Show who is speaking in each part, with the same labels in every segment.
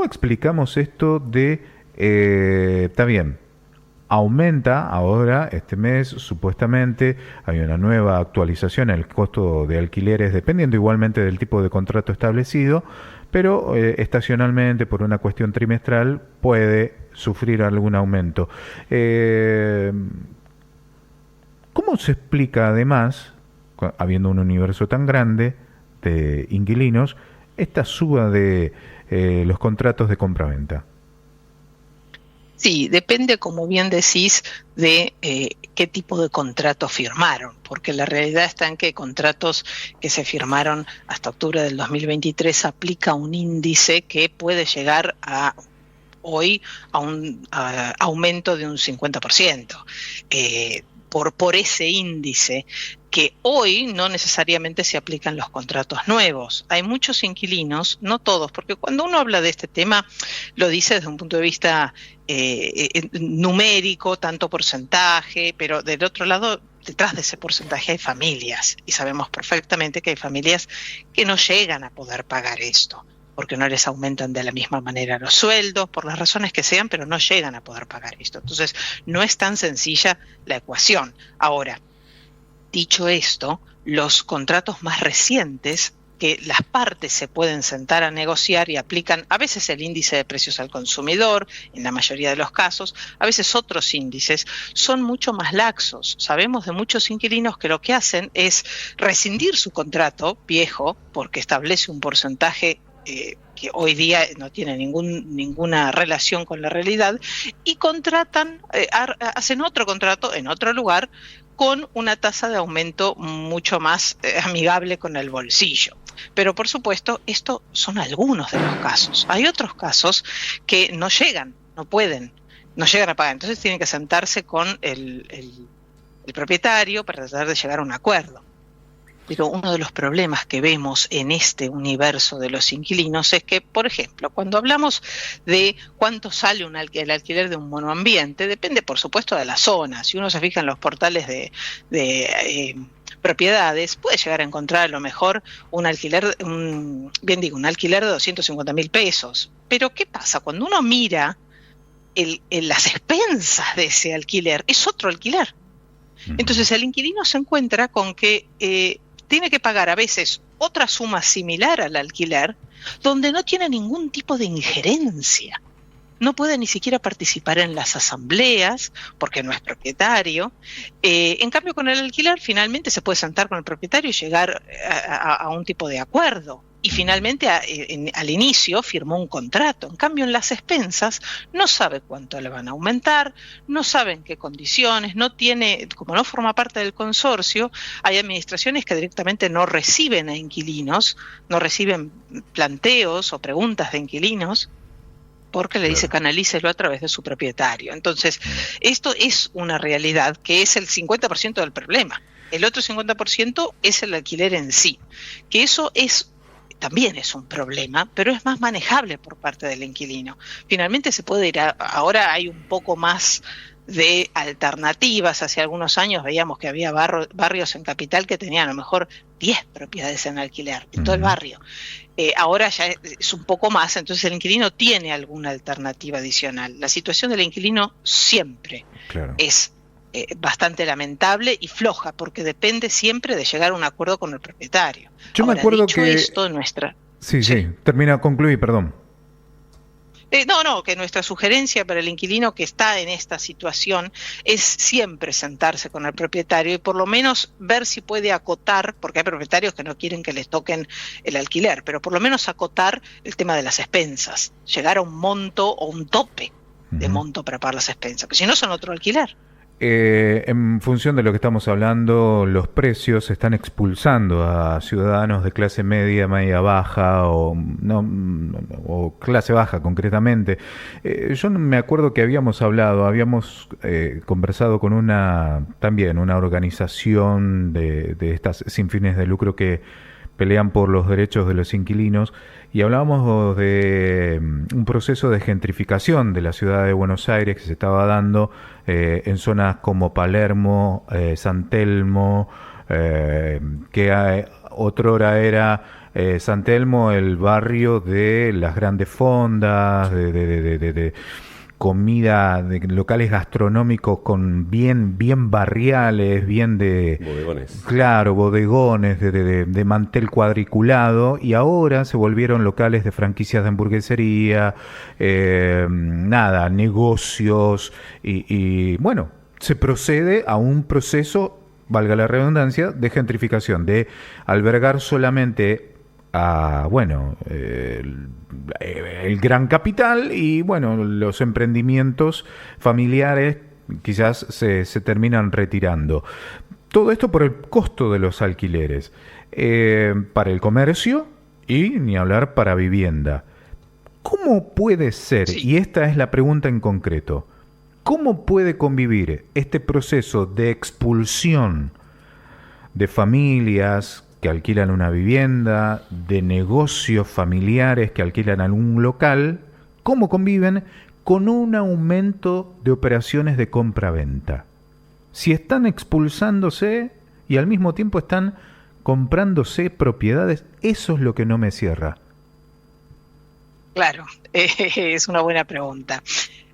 Speaker 1: ¿cómo explicamos esto de, está bien, aumenta ahora este mes, supuestamente hay una nueva actualización en el costo de alquileres, dependiendo igualmente del tipo de contrato establecido, pero estacionalmente, por una cuestión trimestral, puede sufrir algún aumento. ¿Cómo se explica además, habiendo un universo tan grande de inquilinos, esta suba de los contratos de compraventa?
Speaker 2: Sí, depende, como bien decís, de qué tipo de contrato firmaron, porque la realidad está en que contratos que se firmaron hasta octubre del 2023 aplica un índice que puede llegar a hoy a un aumento de un 50%. Por ese índice, que hoy no necesariamente se aplican los contratos nuevos. Hay muchos inquilinos, no todos, porque cuando uno habla de este tema, lo dice desde un punto de vista numérico, tanto porcentaje, pero del otro lado, detrás de ese porcentaje hay familias, y sabemos perfectamente que hay familias que no llegan a poder pagar esto, porque no les aumentan de la misma manera los sueldos, por las razones que sean, pero no llegan a poder pagar esto. Entonces, no es tan sencilla la ecuación. Ahora, dicho esto, los contratos más recientes, que las partes se pueden sentar a negociar y aplican a veces el índice de precios al consumidor, en la mayoría de los casos, a veces otros índices, son mucho más laxos. Sabemos de muchos inquilinos que lo que hacen es rescindir su contrato viejo, porque establece un porcentaje que hoy día no tiene ninguna relación con la realidad, y contratan, hacen otro contrato en otro lugar con una tasa de aumento mucho más amigable con el bolsillo. Pero por supuesto, estos son algunos de los casos. Hay otros casos que no llegan, no pueden, no llegan a pagar. Entonces tienen que sentarse con el propietario para tratar de llegar a un acuerdo. Pero uno de los problemas que vemos en este universo de los inquilinos es que, por ejemplo, cuando hablamos de cuánto sale el alquiler de un monoambiente, depende, por supuesto, de la zona. Si uno se fija en los portales de propiedades, puede llegar a encontrar a lo mejor un alquiler de 250.000 pesos. Pero ¿qué pasa? Cuando uno mira las expensas de ese alquiler, es otro alquiler. Entonces el inquilino se encuentra con que tiene que pagar a veces otra suma similar al alquiler, donde no tiene ningún tipo de injerencia. No puede ni siquiera participar en las asambleas, porque no es propietario. En cambio, con el alquiler, finalmente se puede sentar con el propietario y llegar a un tipo de acuerdo. Y finalmente, al inicio, firmó un contrato. En cambio, en las expensas, no sabe cuánto le van a aumentar, no sabe en qué condiciones, no tiene, como no forma parte del consorcio, hay administraciones que directamente no reciben a inquilinos, no reciben planteos o preguntas de inquilinos, porque le dice canalícelo a través de su propietario. Entonces, esto es una realidad que es el 50% del problema. El otro 50% es el alquiler en sí, que eso también es un problema, pero es más manejable por parte del inquilino. Finalmente se puede ir ahora hay un poco más de alternativas. Hace algunos años veíamos que había barrios en Capital que tenían a lo mejor 10 propiedades en alquiler, en todo el barrio. Ahora ya es un poco más, entonces el inquilino tiene alguna alternativa adicional. La situación del inquilino siempre es bastante lamentable y floja, porque depende siempre de llegar a un acuerdo con el propietario.
Speaker 1: Yo
Speaker 2: Ahora,
Speaker 1: me acuerdo
Speaker 2: dicho
Speaker 1: que...
Speaker 2: esto,
Speaker 1: Sí, termina, concluí, perdón.
Speaker 2: Que nuestra sugerencia para el inquilino que está en esta situación es siempre sentarse con el propietario y por lo menos ver si puede acotar, porque hay propietarios que no quieren que les toquen el alquiler, pero por lo menos acotar el tema de las expensas, llegar a un monto o un tope de monto para pagar las expensas, porque si no son otro alquiler.
Speaker 1: En función de lo que estamos hablando, los precios están expulsando a ciudadanos de clase media, media baja o clase baja concretamente. Yo me acuerdo que habíamos conversado con una organización de estas sin fines de lucro que pelean por los derechos de los inquilinos y hablábamos de un proceso de gentrificación de la ciudad de Buenos Aires que se estaba dando en zonas como Palermo, San Telmo, que otrora era San Telmo, el barrio de las grandes fondas, de comida, de locales gastronómicos con bien barriales, bien de...
Speaker 3: Bodegones.
Speaker 1: Claro, bodegones de mantel cuadriculado, y ahora se volvieron locales de franquicias de hamburguesería, negocios, y bueno, se procede a un proceso, valga la redundancia, de gentrificación, de albergar solamente a, el gran capital, y bueno, los emprendimientos familiares quizás se terminan retirando. Todo esto por el costo de los alquileres, para el comercio y ni hablar para vivienda. ¿Cómo puede ser, y esta es la pregunta en concreto, cómo puede convivir este proceso de expulsión de familias que alquilan una vivienda, de negocios familiares que alquilan algún local, cómo conviven con un aumento de operaciones de compra-venta? Si están expulsándose y al mismo tiempo están comprándose propiedades, eso es lo que no me cierra.
Speaker 2: Claro, es una buena pregunta.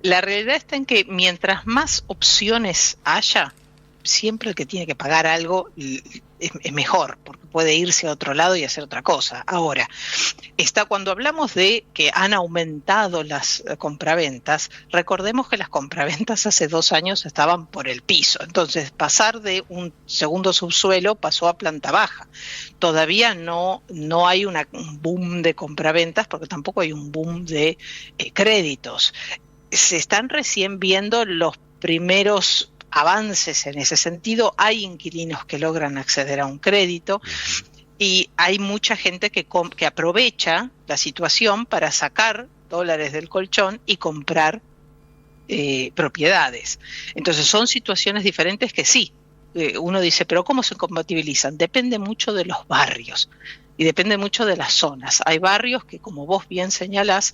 Speaker 2: La realidad está en que mientras más opciones haya, siempre el que tiene que pagar algo es mejor, porque puede irse a otro lado y hacer otra cosa. Ahora, cuando hablamos de que han aumentado las compraventas, recordemos que las compraventas hace 2 años estaban por el piso. Entonces, pasar de un segundo subsuelo pasó a planta baja. Todavía no hay un boom de compraventas, porque tampoco hay un boom de créditos. Se están recién viendo los primeros avances en ese sentido. Hay inquilinos que logran acceder a un crédito y hay mucha gente que aprovecha la situación para sacar dólares del colchón y comprar propiedades. Entonces son situaciones diferentes que sí, uno dice, pero ¿cómo se compatibilizan? Depende mucho de los barrios y depende mucho de las zonas. Hay barrios que, como vos bien señalás,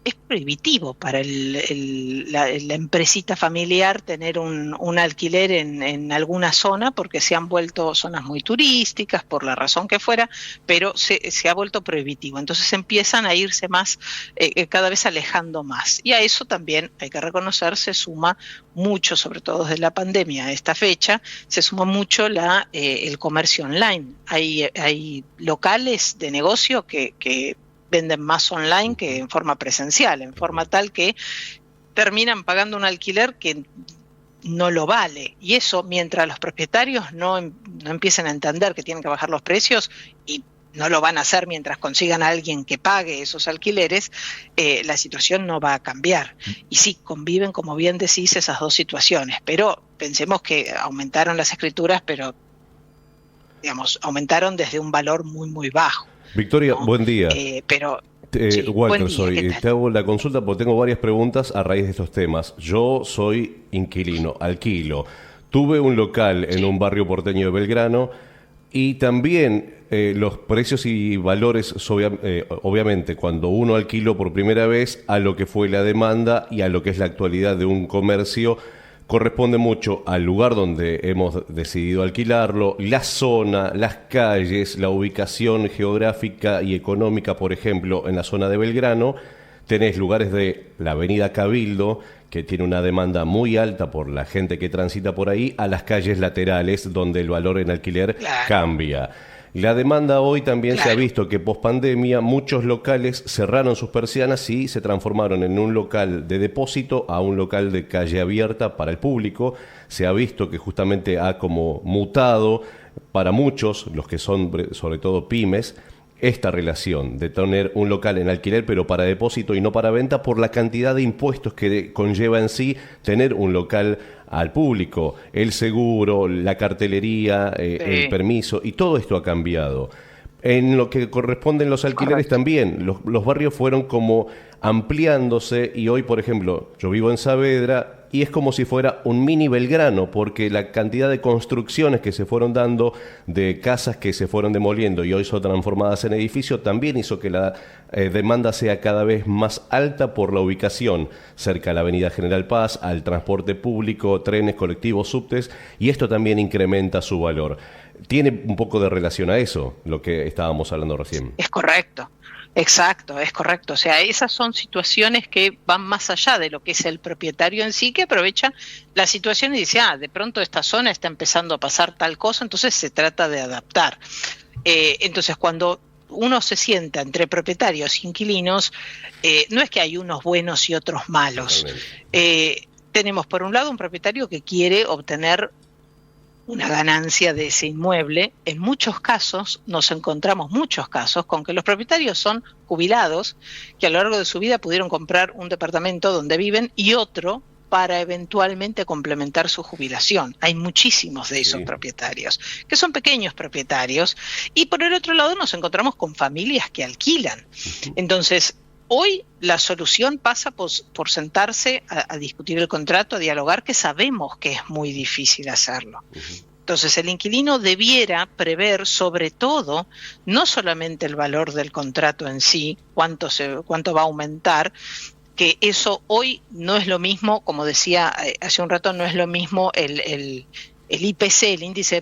Speaker 2: es prohibitivo para la empresita familiar tener un alquiler en alguna zona, porque se han vuelto zonas muy turísticas, por la razón que fuera, pero se ha vuelto prohibitivo. Entonces empiezan a irse más, cada vez alejando más. Y a eso también, hay que reconocer, se suma mucho, sobre todo desde la pandemia a esta fecha, se suma mucho el comercio online. Hay locales de negocio que venden más online que en forma presencial, en forma tal que terminan pagando un alquiler que no lo vale. Y eso, mientras los propietarios no empiecen a entender que tienen que bajar los precios, y no lo van a hacer mientras consigan a alguien que pague esos alquileres, la situación no va a cambiar. Y sí, conviven, como bien decís, esas dos situaciones. Pero pensemos que aumentaron las escrituras, pero aumentaron desde un valor muy, muy bajo.
Speaker 3: Victoria,
Speaker 2: ¿no?
Speaker 3: Buen día. Walter, te hago la consulta porque tengo varias preguntas a raíz de estos temas. Yo soy inquilino, alquilo. Tuve un local en un barrio porteño de Belgrano y también los precios y valores, obviamente, cuando uno alquiló por primera vez a lo que fue la demanda y a lo que es la actualidad de un comercio, corresponde mucho al lugar donde hemos decidido alquilarlo, la zona, las calles, la ubicación geográfica y económica. Por ejemplo, en la zona de Belgrano tenés lugares de la avenida Cabildo, que tiene una demanda muy alta por la gente que transita por ahí, a las calles laterales, donde el valor en alquiler cambia. La demanda hoy también se ha visto que pospandemia muchos locales cerraron sus persianas y se transformaron en un local de depósito a un local de calle abierta para el público. Se ha visto que justamente ha como mutado para muchos, los que son sobre todo pymes, esta relación de tener un local en alquiler pero para depósito y no para venta, por la cantidad de impuestos que conlleva en sí tener un local al público, el seguro, la cartelería, el permiso, y todo esto ha cambiado. En lo que corresponden los alquileres también, los barrios fueron como ampliándose, y hoy, por ejemplo, yo vivo en Saavedra y es como si fuera un mini Belgrano, porque la cantidad de construcciones que se fueron dando, de casas que se fueron demoliendo y hoy son transformadas en edificios, también hizo que la demanda sea cada vez más alta por la ubicación cerca a la avenida General Paz, al transporte público, trenes, colectivos, subtes, y esto también incrementa su valor. tiene un poco de relación a eso, lo que estábamos hablando recién.
Speaker 2: Es correcto. Exacto, es correcto. O sea, esas son situaciones que van más allá de lo que es el propietario en sí, que aprovecha la situación y dice, de pronto esta zona está empezando a pasar tal cosa, entonces se trata de adaptar. Entonces, cuando uno se sienta entre propietarios e inquilinos, no es que hay unos buenos y otros malos. Tenemos, por un lado, un propietario que quiere obtener una ganancia de ese inmueble. En muchos casos, nos encontramos muchos casos con que los propietarios son jubilados, que a lo largo de su vida pudieron comprar un departamento donde viven y otro para eventualmente complementar su jubilación. Hay muchísimos de esos propietarios, que son pequeños propietarios, y por el otro lado nos encontramos con familias que alquilan. Entonces, hoy la solución pasa por sentarse a discutir el contrato, a dialogar, que sabemos que es muy difícil hacerlo. Entonces el inquilino debiera prever sobre todo, no solamente el valor del contrato en sí, cuánto va a aumentar, que eso hoy no es lo mismo, como decía hace un rato, no es lo mismo el IPC, el índice de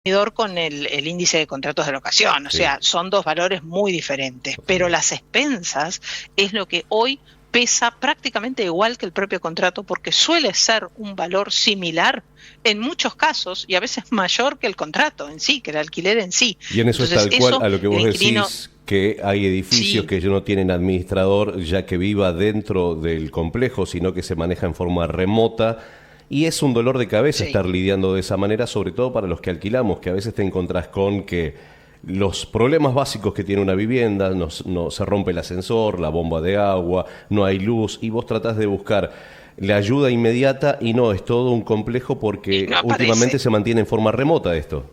Speaker 2: consumidor, con el índice de contratos de locación. O sea, son dos valores muy diferentes, pero las expensas es lo que hoy pesa prácticamente igual que el propio contrato, porque suele ser un valor similar en muchos casos y a veces mayor que el contrato en sí, que el alquiler en sí.
Speaker 3: Y en eso es tal cual a lo que vos decís, que hay edificios que no tienen administrador ya que viva dentro del complejo, sino que se maneja en forma remota. Y es un dolor de cabeza estar lidiando de esa manera, sobre todo para los que alquilamos, que a veces te encontrás con que los problemas básicos que tiene una vivienda, no se rompe el ascensor, la bomba de agua, no hay luz, y vos tratás de buscar la ayuda inmediata y no, es todo un complejo porque últimamente se mantiene en forma remota esto.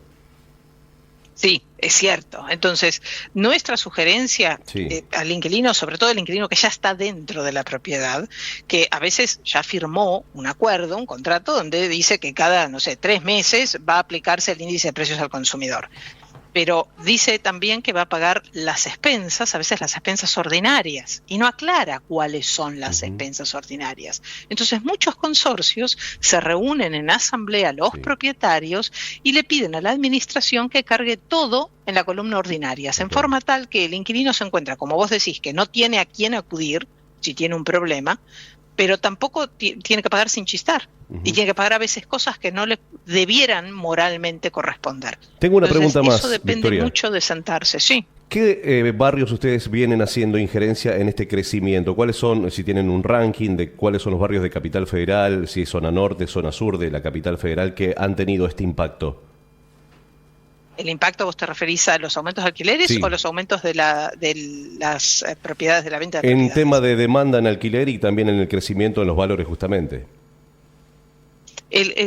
Speaker 2: Sí, es cierto. Entonces, nuestra sugerencia al inquilino, sobre todo el inquilino que ya está dentro de la propiedad, que a veces ya firmó un acuerdo, un contrato, donde dice que cada, 3 meses va a aplicarse el índice de precios al consumidor. Pero dice también que va a pagar las expensas, a veces las expensas ordinarias, y no aclara cuáles son las expensas ordinarias. Entonces muchos consorcios se reúnen en asamblea los propietarios y le piden a la administración que cargue todo en la columna ordinarias, en forma tal que el inquilino se encuentra, como vos decís, que no tiene a quién acudir si tiene un problema, pero tampoco tiene que pagar sin chistar. Y tiene que pagar a veces cosas que no le debieran moralmente corresponder.
Speaker 3: Tengo una pregunta más,
Speaker 2: eso depende
Speaker 3: Victoria.
Speaker 2: mucho de sentarse,
Speaker 3: ¿Qué barrios ustedes vienen haciendo injerencia en este crecimiento? ¿Cuáles son, si tienen un ranking de cuáles son los barrios de Capital Federal, si es zona norte, zona sur de la Capital Federal, que han tenido este impacto?
Speaker 2: ¿El impacto vos te referís a los aumentos de alquileres o los aumentos de las propiedades, de la venta de propiedades?
Speaker 3: En tema de demanda en alquiler y también en el crecimiento en los valores justamente.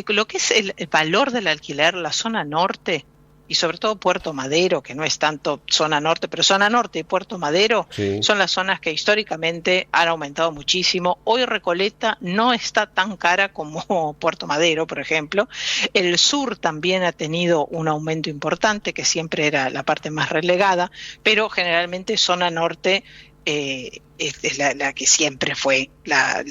Speaker 2: Lo que es el valor del alquiler, la zona norte y sobre todo Puerto Madero, que no es tanto zona norte, pero zona norte y Puerto Madero son las zonas que históricamente han aumentado muchísimo. Hoy Recoleta no está tan cara como Puerto Madero, por ejemplo. El sur también ha tenido un aumento importante, que siempre era la parte más relegada, pero generalmente zona norte es la que siempre fue la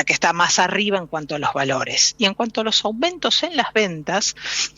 Speaker 2: que está más arriba en cuanto a los valores. Y en cuanto a los aumentos en las ventas,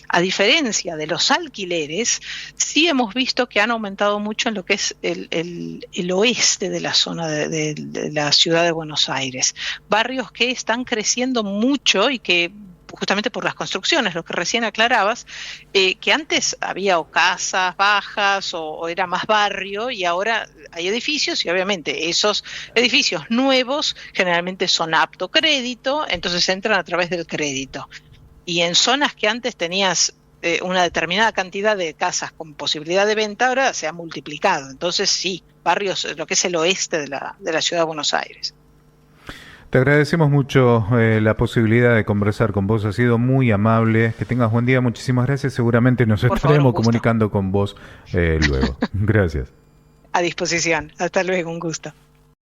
Speaker 2: a diferencia de los alquileres, sí hemos visto que han aumentado mucho en lo que es el oeste de la zona de la ciudad de Buenos Aires. Barrios que están creciendo mucho y que justamente por las construcciones, lo que recién aclarabas, que antes había o casas bajas o era más barrio, y ahora hay edificios, y obviamente esos edificios nuevos generalmente son apto crédito, entonces entran a través del crédito. Y en zonas que antes tenías una determinada cantidad de casas con posibilidad de venta, ahora se ha multiplicado. Entonces sí, barrios, lo que es el oeste de la ciudad de Buenos Aires.
Speaker 1: Te agradecemos mucho la posibilidad de conversar con vos, ha sido muy amable, que tengas buen día, muchísimas gracias, seguramente nos estaremos comunicando con vos luego. Gracias.
Speaker 2: A disposición, hasta luego, un gusto.